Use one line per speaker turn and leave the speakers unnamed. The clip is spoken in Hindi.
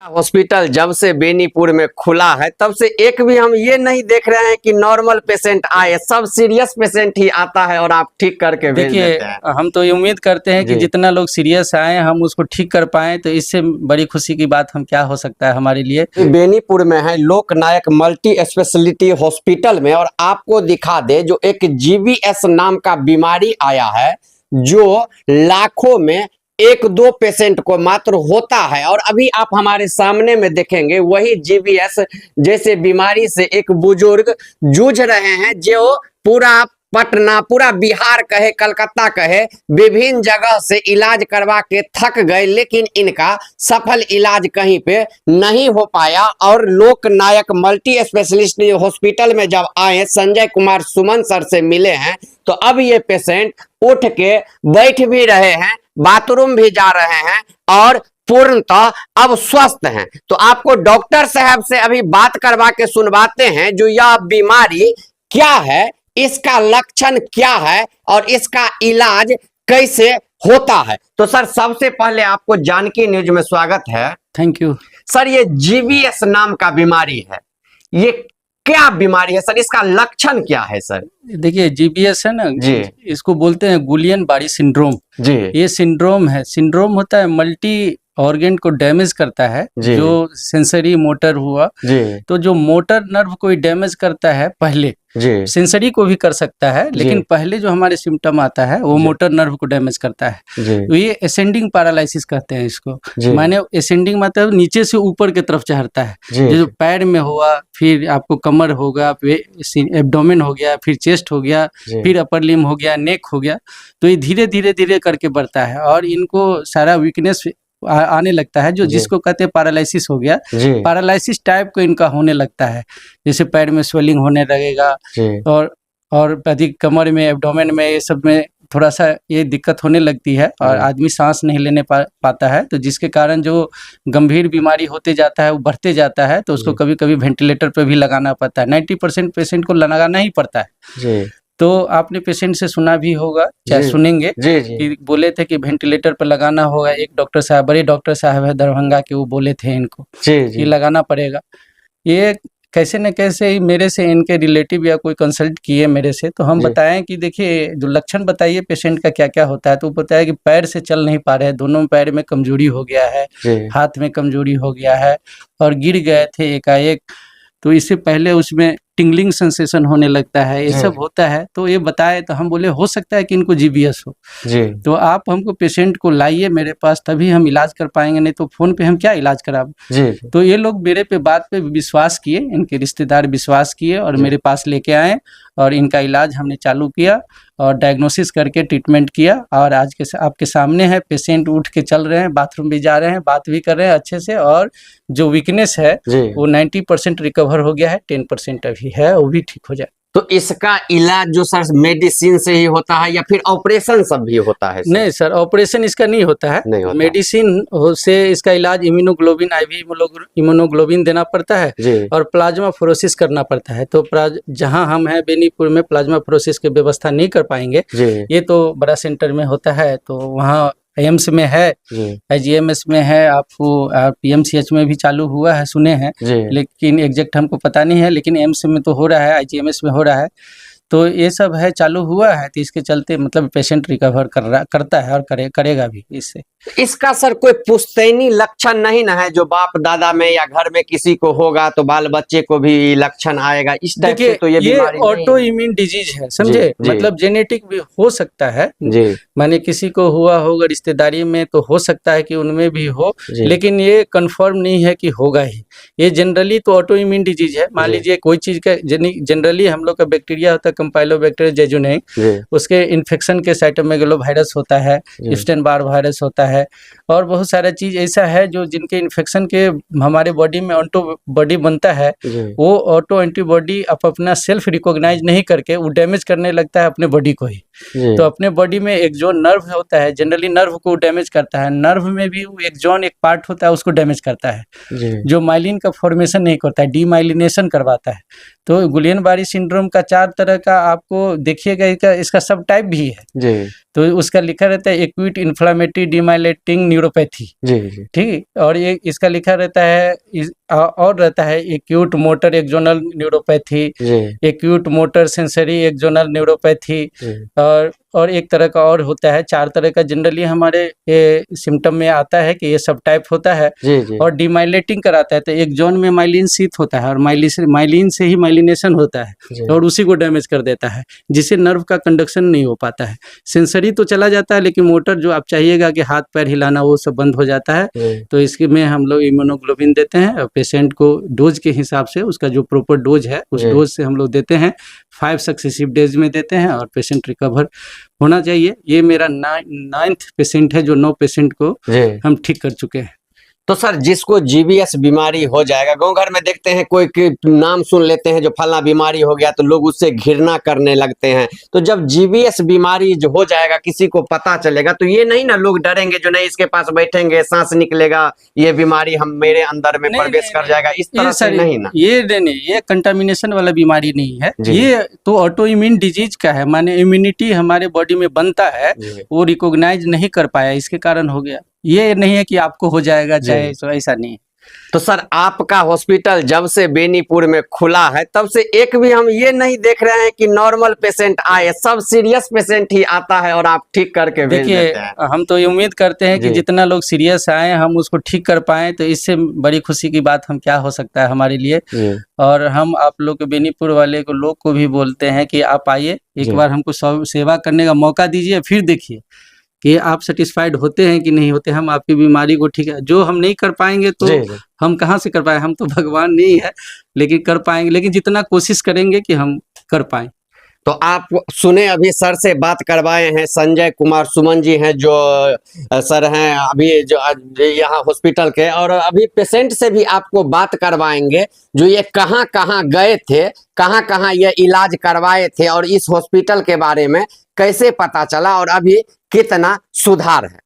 हॉस्पिटल जब से बेनीपुर में खुला है तब से एक भी हम ये नहीं देख रहे हैं कि नॉर्मल पेशेंट आए, सब सीरियस पेशेंट ही आता है और आप ठीक करके भेज देते हैं।
हम तो ये उम्मीद करते हैं कि जितना लोग सीरियस आए हम उसको ठीक कर पाए, तो इससे बड़ी खुशी की बात हम क्या हो सकता है हमारे लिए।
बेनीपुर में है लोकनायक मल्टी स्पेशलिटी हॉस्पिटल में, और आपको दिखा दे जो एक GBS नाम का बीमारी आया है जो लाखों में एक दो पेशेंट को मात्र होता है, और अभी आप हमारे सामने में देखेंगे वही GBS जैसे बीमारी से एक बुजुर्ग जूझ रहे हैं, जो पूरा पटना, पूरा बिहार कहे, कलकत्ता कहे, विभिन्न जगह से इलाज करवा के थक गए, लेकिन इनका सफल इलाज कहीं पे नहीं हो पाया। और लोकनायक मल्टी स्पेशलिस्ट हॉस्पिटल में जब आए, संजय कुमार सुमन सर से मिले हैं, तो अब ये पेशेंट उठ के बैठ भी रहे हैं, बाथरूम भी जा रहे हैं और पूर्णतः अब स्वस्थ हैं। तो आपको डॉक्टर साहब से अभी बात करवा के सुनवाते हैं जो यह बीमारी क्या है, इसका लक्षण क्या है और इसका इलाज कैसे होता है। तो सर सबसे पहले आपको जानकी न्यूज में स्वागत है।
थैंक यू
सर, ये GBS नाम का बीमारी है, ये क्या बीमारी है सर, इसका लक्षण क्या है सर?
देखिए GBS है ना
जी,
इसको बोलते हैं गुलियन बारी सिंड्रोम
जी,
ये सिंड्रोम है। सिंड्रोम होता है मल्टी ऑर्गन को डैमेज करता है, जो सेंसरी मोटर हुआ, तो जो मोटर नर्व को डैमेज करता है पहले, सेंसरी को भी कर सकता है, लेकिन पहले जो हमारे सिम्टम आता है वो मोटर नर्व को डैमेज करता है। तो ये असेंडिंग पैरालिसिस कहते हैं इसको। माने असेंडिंग मतलब नीचे से ऊपर की तरफ चढ़ता है, जो पैर में हुआ, फिर आपको कमर होगा, एब्डोमेन हो गया, फिर चेस्ट हो गया, फिर अपर लिम्ब हो गया, नेक हो गया। तो ये धीरे धीरे धीरे करके बढ़ता है और इनको सारा वीकनेस आने लगता है, जो जिसको कहते हैं पैरालिसिस हो गया। पैरालिसिस टाइप को इनका होने लगता है, जैसे पैर में स्वेलिंग होने लगेगा और अधिक कमर में, एब्डोमेन में, ये सब में थोड़ा सा ये दिक्कत होने लगती है और आदमी सांस नहीं लेने पाता है। तो जिसके कारण जो गंभीर बीमारी होते जाता है वो बढ़ते जाता है, तो उसको कभी कभी वेंटिलेटर पे भी लगाना पड़ता है। 90% पेशेंट को लगाना ही पड़ता है। तो आपने पेशेंट से सुना भी होगा, चाहे सुनेंगे, कि बोले थे कि वेंटिलेटर पर लगाना होगा। एक डॉक्टर साहब, बड़े डॉक्टर साहब है दरभंगा के, वो बोले थे इनको कि लगाना पड़ेगा। ये कैसे न कैसे ही मेरे से इनके रिलेटिव या कोई कंसल्ट किए मेरे से, तो हम बताएं कि देखिए जो लक्षण बताइए पेशेंट का क्या क्या होता है। तो बताया कि पैर से चल नहीं पा रहे हैं, दोनों पैर में कमजोरी हो गया है, हाथ में कमजोरी हो गया है और गिर गए थे एकाएक, तो इससे पहले उसमें टिंगलिंग सेंसेशन होने लगता है, ये सब होता है। तो ये बताए, तो हम बोले हो सकता है कि इनको GBS हो। तो आप हमको पेशेंट को लाइए मेरे पास, तभी हम इलाज कर पाएंगे, नहीं तो फोन पे हम क्या इलाज कराएं। तो ये लोग मेरे पे बात पे विश्वास किए, इनके रिश्तेदार विश्वास किए और मेरे पास लेके आए और इनका इलाज हमने चालू किया और डायग्नोसिस करके ट्रीटमेंट किया। और आज के आपके सामने है, पेशेंट उठ के चल रहे हैं, बाथरूम भी जा रहे हैं, बात भी कर रहे हैं अच्छे से, और जो वीकनेस है वो 90% रिकवर हो गया है, 10% अभी है, वो भी ठीक हो जाए।
तो इसका इलाज जो सर मेडिसिन से ही होता है या फिर ऑपरेशन सब भी होता है सर?
नहीं सर, ऑपरेशन इसका नहीं होता है, मेडिसिन से इसका इलाज इम्यूनोग्लोबिन, IV इम्यूनोग्लोबिन देना पड़ता है और प्लाज्मा फ्लोरोसिस करना पड़ता है। तो जहां हम हैं बेनीपुर में प्लाज्मा फ्लोरोसिस की व्यवस्था नहीं कर पाएंगे, ये तो बड़ा सेंटर में होता है, तो वहाँ एम्स में है, IGMS में है, आपको PMCH में भी चालू हुआ है, सुने हैं, लेकिन एग्जैक्ट हमको पता नहीं है, लेकिन एम्स में तो हो रहा है, IGMS में हो रहा है, तो ये सब है, चालू हुआ है। तो इसके चलते मतलब पेशेंट रिकवर करता है और करेगा भी इससे।
इसका सर कोई पुश्तैनी लक्षण नहीं ना है, जो बाप दादा में या घर में किसी को होगा तो बाल बच्चे को भी लक्षण आएगा इस टाइप से? तो ये
ऑटो इम्यून डिजीज है, समझे, मतलब जेनेटिक भी हो सकता है, माने किसी को हुआ होगा रिश्तेदारी में तो हो सकता है कि उनमें भी हो, लेकिन ये कंफर्म नहीं है कि होगा ही। ये जनरली तो ऑटो इम्यून डिजीज है। मान लीजिए कोई चीज का जनरली हम लोग का बैक्टीरिया होता है कंपाइलोबैक्टीरिया जेजुने, उसके इन्फेक्शन के साइटोमेगालोवायरस होता है, एप्स्टेन बार वायरस होता है, और बहुत सारा चीज ऐसा है जो जिनके इन्फेक्शन के हमारे बॉडी में एंटीबॉडी बनता है, वो ऑटो एंटीबॉडी अपना सेल्फ रिकॉग्नाइज नहीं करके वो डैमेज करने लगता है अपने बॉडी को ही। तो अपने बॉडी में एक जो नर्व होता है, जनरली नर्व को डैमेज करता है, नर्व में भी वो एक जोन, एक पार्ट होता है, उसको डैमेज करता है, जो माइलिन का फॉर्मेशन नहीं करता है, डीमाइलिनेशन करवाता है। तो गुलियन-बारी सिंड्रोम का 4 तरह का आपको देखिएगा, इसका सब टाइप भी है। तो उसका लिखा रहता है एक्यूट इन्फ्लेमेटरी डीमाइलेटिंग न्यूरोपैथी, ठीक। और ये इसका लिखा रहता है और रहता है acute motor axonal neuropathy, acute motor sensory axonal neuropathy, और एक तरह का और होता है। 4 तरह का जनरली हमारे सिम्टम में आता है कि ये सब टाइप होता है। और डीमाइलेटिंग कराता है, तो एक जोन में माइलिन शीथ होता है और माइलिन से ही माइलिनेशन होता है और उसी को डैमेज कर देता है, जिससे नर्व का कंडक्शन नहीं हो पाता है। सेंसरी तो चला जाता है, लेकिन मोटर जो आप चाहिएगा कि हाथ पैर हिलाना, वो सब बंद हो जाता है। तो इसके में हम लोग इम्यूनोग्लोबिन देते हैं और पेशेंट को डोज के हिसाब से, उसका जो प्रॉपर डोज है उस डोज से हम लोग देते हैं। 5 सक्सेसिव डेज में देते हैं और पेशेंट रिकवर होना चाहिए। ये मेरा 9th पेशेंट है, जो 9 पेशेंट को हम ठीक कर चुके हैं।
तो सर, जिसको जीबीएस बीमारी हो जाएगा, गांव घर में देखते हैं कोई नाम सुन लेते हैं जो फलना बीमारी हो गया तो लोग उससे घृणा करने लगते हैं। तो जब जीबीएस बीमारी जो हो जाएगा, किसी को पता चलेगा, तो ये नहीं ना लोग डरेंगे जो नहीं इसके पास बैठेंगे सांस निकलेगा, ये बीमारी हम मेरे अंदर में प्रवेश कर जाएगा, इस तरह से नहीं ना?
ये कंटामिनेशन वाला बीमारी नहीं है, ये तो ऑटो इम्यून डिजीज का है, माने इम्यूनिटी हमारे बॉडी में बनता है, वो रिकॉग्नाइज नहीं कर पाया, इसके कारण हो गया। ये नहीं है कि आपको हो जाएगा चाहे, तो ऐसा नहीं है।
तो सर, आपका हॉस्पिटल जब से बेनीपुर में खुला है तब से एक भी हम ये नहीं देख रहे हैं कि नॉर्मल पेशेंट आए, सब सीरियस पेशेंट ही आता है और आप ठीक करके भेज देते हैं।
हम तो ये उम्मीद करते हैं कि जितना लोग सीरियस आए हम उसको ठीक कर पाए, तो इससे बड़ी खुशी की बात हम क्या हो सकता है हमारे लिए। और हम आप लोग के बेनीपुर वाले को लोग को भी बोलते हैं कि आप आइए, एक बार हमको सेवा करने का मौका दीजिए, फिर देखिए कि आप सेटिस्फाइड होते हैं कि नहीं होते। हम आपकी बीमारी को ठीक है, जो हम नहीं कर पाएंगे तो हम कहाँ से कर पाए, हम तो भगवान नहीं है, लेकिन कर पाएंगे, लेकिन जितना कोशिश करेंगे कि हम कर पाएं।
तो आप सुने, अभी सर से बात करवाए हैं, संजय कुमार सुमन जी हैं जो सर हैं अभी जो यहाँ हॉस्पिटल के, और अभी पेशेंट से भी आपको बात करवाएंगे जो ये कहाँ कहाँ गए थे, कहाँ कहाँ ये इलाज करवाए थे और इस हॉस्पिटल के बारे में कैसे पता चला और अभी कितना सुधार है।